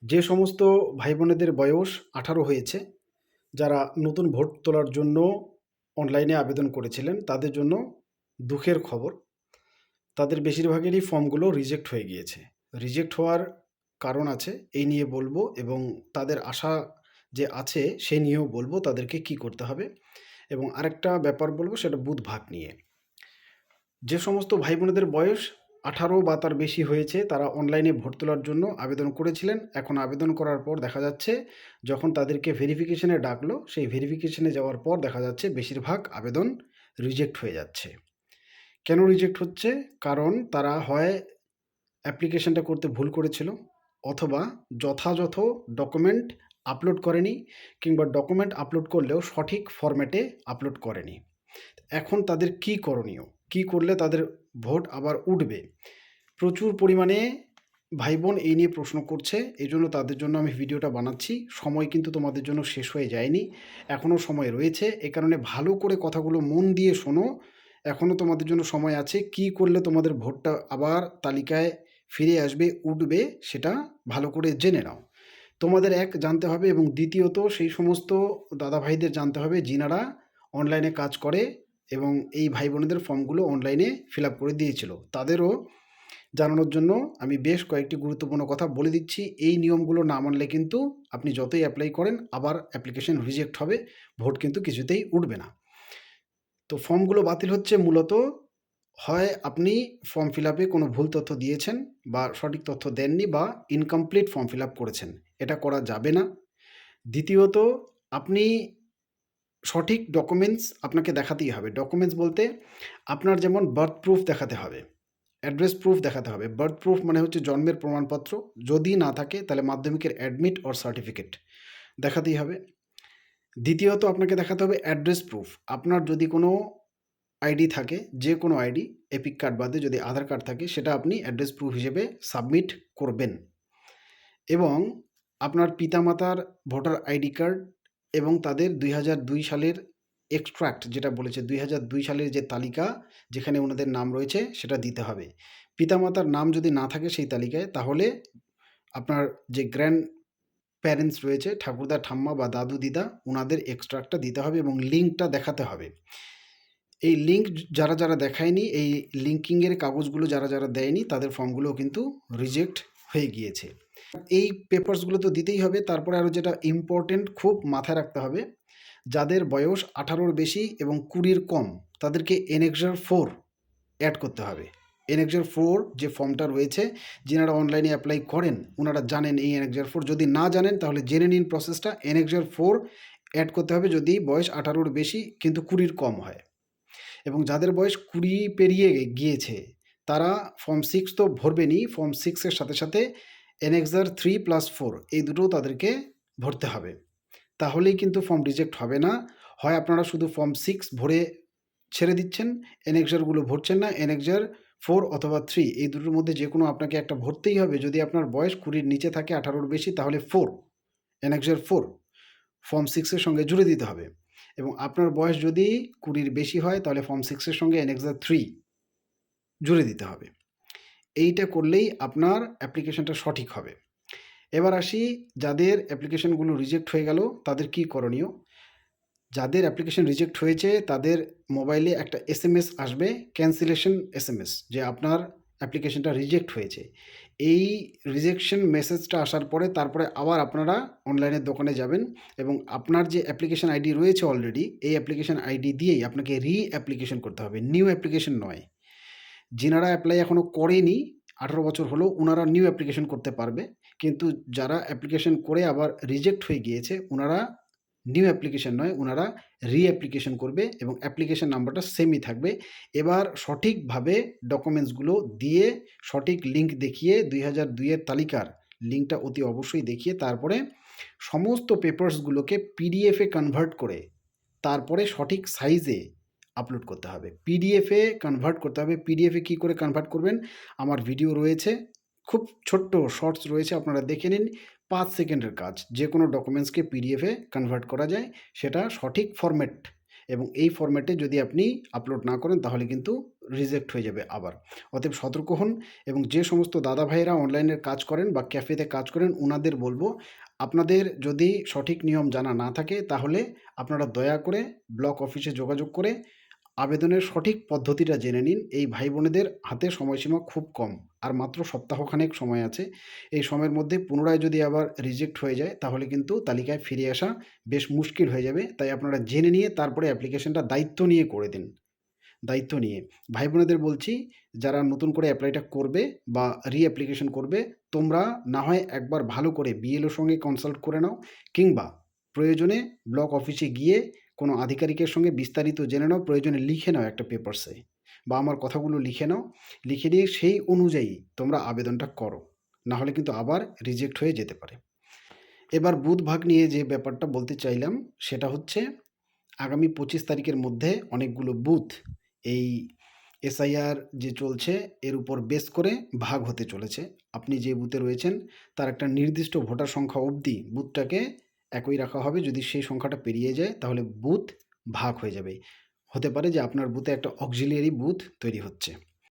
যে সমস্ত ভাই বোনেদের বয়স 18 হয়েছে, যারা নতুন ভোট তোলার জন্য অনলাইনে আবেদন করেছিলেন, তাদের জন্য দুঃখের খবর। তাদের বেশিরভাগেরই ফর্মগুলো রিজেক্ট হয়ে গিয়েছে। রিজেক্ট হওয়ার কারণ আছে, এই নিয়ে বলবো, এবং তাদের আশা যে আছে সে নিয়েও বলবো তাদেরকে কি করতে হবে। এবং আরেকটা ব্যাপার বলবো, সেটা বুথ ভাগ নিয়ে। যে সমস্ত ভাই বোনেদের বয়স 18 বা তার বেশি হয়েছে, তারা অনলাইনে ভোট তোলার জন্য আবেদন করেছিলেন। এখন আবেদন করার পর দেখা যাচ্ছে, যখন তাদেরকে ভেরিফিকেশনে ডাকলো, সেই ভেরিফিকেশনে যাওয়ার পর দেখা যাচ্ছে বেশিরভাগ আবেদন রিজেক্ট হয়ে যাচ্ছে। কেন রিজেক্ট হচ্ছে? কারণ তারা হয় অ্যাপ্লিকেশনটা করতে ভুল করেছিল, অথবা যথাযথ ডকুমেন্ট আপলোড করেনি, কিংবা ডকুমেন্ট আপলোড করলেও সঠিক ফরম্যাটে আপলোড করেনি। এখন তাদের কি করণীয়? কি করলে তাদের ভোট আবার উঠবে? প্রচুর পরিমাণে ভাই বোন এই নিয়ে প্রশ্ন করছে, এই জন্য তাদের জন্য আমি ভিডিওটা বানাচ্ছি। সময় কিন্তু তোমাদের জন্য শেষ হয়ে যায়নি, এখনও সময় রয়েছে। এ কারণে ভালো করে কথাগুলো মন দিয়ে শোনো, এখনও তোমাদের জন্য সময় আছে। কি করলে তোমাদের ভোটটা আবার তালিকায় ফিরে আসবে, উঠবে, সেটা ভালো করে জেনে নাও। তোমাদের জানতে হবে, এবং দ্বিতীয়ত সেই সমস্ত দাদা ভাইদের জানতে হবে যিনারা অনলাইনে কাজ করে এবং এই ভাই বোনেদের ফর্মগুলো অনলাইনে ফিল আপ করে দিয়েছিল, তাদেরও জানানোর জন্য আমি বেশ কয়েকটি গুরুত্বপূর্ণ কথা বলে দিচ্ছি। এই নিয়মগুলো না মানলে কিন্তু আপনি যতই অ্যাপ্লাই করেন, আবার অ্যাপ্লিকেশন রিজেক্ট হবে, ভোট কিন্তু কিছুতেই উঠবে না। তো ফর্মগুলো বাতিল হচ্ছে মূলত, হয় আপনি ফর্ম ফিল আপে কোনো ভুল তথ্য দিয়েছেন, বা সঠিক তথ্য দেননি, বা ইনকমপ্লিট ফর্ম ফিল আপ করেছেন, এটা করা যাবে না। দ্বিতীয়ত, আপনি সঠিক ডকুমেন্টস আপনাকে দেখাতেই হবে। ডকুমেন্টস বলতে আপনার যেমন বার্থ প্রুফ দেখাতে হবে, অ্যাড্রেস প্রুফ দেখাতে হবে। বার্থ প্রুফ মানে হচ্ছে জন্মের প্রমাণপত্র, যদি না থাকে তাহলে মাধ্যমিকের অ্যাডমিট অর সার্টিফিকেট দেখাতেই হবে। দ্বিতীয়ত, আপনাকে দেখাতে হবে অ্যাড্রেস প্রুফ। আপনার যদি কোনো আইডি থাকে, যে কোনো আইডি, এপিক কার্ড বাদে যদি আধার কার্ড থাকে, সেটা আপনি অ্যাড্রেস প্রুফ হিসেবে সাবমিট করবেন। এবং আপনার পিতামাতার ভোটার আইডি কার্ড এবং তাদের 2002 সালের এক্সট্রাক্ট, যেটা বলেছে 2002 সালের যে তালিকা যেখানে ওনাদের নাম রয়েছে, সেটা দিতে হবে। পিতামাতার নাম যদি না থাকে সেই তালিকায়, তাহলে আপনার যে গ্র্যান্ড প্যারেন্টস রয়েছে, ঠাকুরদা ঠাম্মা বা দাদু দিদা, ওনাদের এক্সট্রাক্টটা দিতে হবে এবং লিঙ্কটা দেখাতে হবে। এই লিঙ্ক যারা যারা দেখায়নি, এই লিঙ্কিংয়ের কাগজগুলো যারা যারা দেয়নি, তাদের ফর্মগুলোও কিন্তু রিজেক্ট হয়ে গিয়েছে। এই পেপারসগুলো তো দিতেই হবে। তারপরে আরও যেটা ইম্পর্টেন্ট, খুব মাথায় রাখতে হবে, যাদের বয়স 18-র বেশি এবং 20-র কম, তাদেরকে এনএক্সার 4 অ্যাড করতে হবে। এনএক্সার 4 যে ফর্মটা রয়েছে, যিনারা অনলাইনে অ্যাপ্লাই করেন ওনারা জানেন এই এনএক্সার 4। যদি না জানেন তাহলে জেনে নিন প্রসেসটা। এনএক্সার 4 অ্যাড করতে হবে যদি বয়স 18-র বেশি কিন্তু 20-র কম হয়। এবং যাদের বয়স 20 পেরিয়ে গিয়েছে, তারা ফর্ম 6 তো ভরবেনই, ফর্ম 6-এর সাথে সাথে এনএক্সার 3+4 এই দুটোও তাদেরকে ভরতে হবে। তাহলেই কিন্তু ফর্ম রিজেক্ট হবে না। হয় আপনারা শুধু ফর্ম 6 ভরে ছেড়ে দিচ্ছেন, এনএক্সারগুলো ভরছেন না। এনএক্সার 4 অথবা 3 এই দুটোর মধ্যে যে কোনো আপনাকে একটা ভরতেই হবে। যদি আপনার বয়স 20-র নিচে থাকে, 18-র বেশি, তাহলে 4, এনএক্সার 4 ফর্ম 6-এর সঙ্গে জুড়ে দিতে হবে। এবং আপনার বয়স যদি 20-র বেশি হয়, তাহলে ফর্ম 6-এর সঙ্গে এনএক্সার 3 জুড়ে দিতে হবে। এইটা করলেই আপনার অ্যাপ্লিকেশনটা সঠিক হবে। এবার আসি, যাদের অ্যাপ্লিকেশনগুলো রিজেক্ট হয়ে গেল তাদের কি করণীয়। যাদের অ্যাপ্লিকেশন রিজেক্ট হয়েছে, তাদের মোবাইলে একটা এসএমএস আসবে, ক্যান্সেলেশন এসএমএস, যে আপনার অ্যাপ্লিকেশনটা রিজেক্ট হয়েছে। এই রিজেকশন মেসেজটা আসার পরে তারপরে আবার আপনারা অনলাইনের দোকানে যাবেন, এবং আপনার যে অ্যাপ্লিকেশন আইডি রয়েছে অলরেডি, এই অ্যাপ্লিকেশন আইডি দিয়েই আপনাকে অ্যাপ্লিকেশন করতে হবে, নিউ অ্যাপ্লিকেশন নয়। যিনারা অ্যাপ্লাই এখনও করেনি, 18 বছর হলো, ওনারা নিউ অ্যাপ্লিকেশন করতে পারবে। কিন্তু যারা অ্যাপ্লিকেশন করে আবার রিজেক্ট হয়ে গিয়েছে, ওনারা নিউ অ্যাপ্লিকেশন নয়, ওনারা অ্যাপ্লিকেশন করবে, এবং অ্যাপ্লিকেশন নাম্বারটা সেমই থাকবে। এবার সঠিকভাবে ডকুমেন্টসগুলো দিয়ে, সঠিক লিঙ্ক দেখিয়ে, 2002-এর তালিকার লিঙ্কটা অতি অবশ্যই দেখিয়ে, তারপরে সমস্ত পেপারসগুলোকে পিডিএফে কনভার্ট করে, তারপরে সঠিক সাইজে আপলোড করতে হবে। পিডিএফে কনভার্ট করতে হবে। পিডিএফে কী করে কনভার্ট করবেন, আমার ভিডিও রয়েছে, খুব ছোট্ট শর্টস রয়েছে, আপনারা দেখে নিন। 5 সেকেন্ডের কাজ, যে কোনো ডকুমেন্টসকে পিডিএফে কনভার্ট করা যায়, সেটা সঠিক ফরম্যাট। এবং এই ফরম্যাটে যদি আপনি আপলোড না করেন, তাহলে কিন্তু রিজেক্ট হয়ে যাবে আবার। অতএব সতর্ক হন এবং যে সমস্ত দাদা ভাইয়েরা অনলাইনের কাজ করেন বা ক্যাফেতে কাজ করেন ওনাদের বলবো, আপনাদের যদি সঠিক নিয়ম জানা না থাকে তাহলে আপনারা দয়া করে ব্লক অফিসে যোগাযোগ করে আবেদনের সঠিক পদ্ধতিটা জেনে নিন। এই ভাই বোনেদের হাতে সময়সীমা খুব কম, আর মাত্র সপ্তাহখানেক সময় আছে। এই সময়ের মধ্যে পুনরায় যদি আবার রিজেক্ট হয়ে যায় তাহলে কিন্তু তালিকায় ফিরে আসা বেশ মুশকিল হয়ে যাবে। তাই আপনারা জেনে নিয়ে তারপরে অ্যাপ্লিকেশনটা দায়িত্ব নিয়ে করে দিন। দায়িত্ব নিয়ে ভাই বোনেদের বলছি, যারা নতুন করে অ্যাপ্লাইটা করবে বা অ্যাপ্লিকেশন করবে, তোমরা না হয় একবার ভালো করে বিএলওর সঙ্গে কনসাল্ট করে নাও, কিংবা প্রয়োজনে ব্লক অফিসে গিয়ে কোনো আধিকারিকের সঙ্গে বিস্তারিত জেনে নাও, প্রয়োজনে লিখে নাও একটা পেপারসে, বা আমার কথাগুলো লিখে নাও। লিখে দিয়ে সেই অনুযায়ী তোমরা আবেদনটা করো, না হলে কিন্তু আবার রিজেক্ট হয়ে যেতে পারে। এবার বুথ ভাগ নিয়ে যে ব্যাপারটা বলতে চাইলাম সেটা হচ্ছে, আগামী 25 তারিখের মধ্যে অনেকগুলো বুথ এই এসআইআর যে চলছে এর উপর বেস করে ভাগ হতে চলেছে। আপনি যে বুথে রয়েছেন তার একটা নির্দিষ্ট ভোটার সংখ্যা অবধি বুথটাকে একই রাখা হবে। যদি সেই সংখ্যাটা পেরিয়ে যায় তাহলে বুথ ভাগ হয়ে যাবে। হতে পারে যে আপনার বুথে একটা অক্সিলিয়ারি বুথ তৈরি হচ্ছে।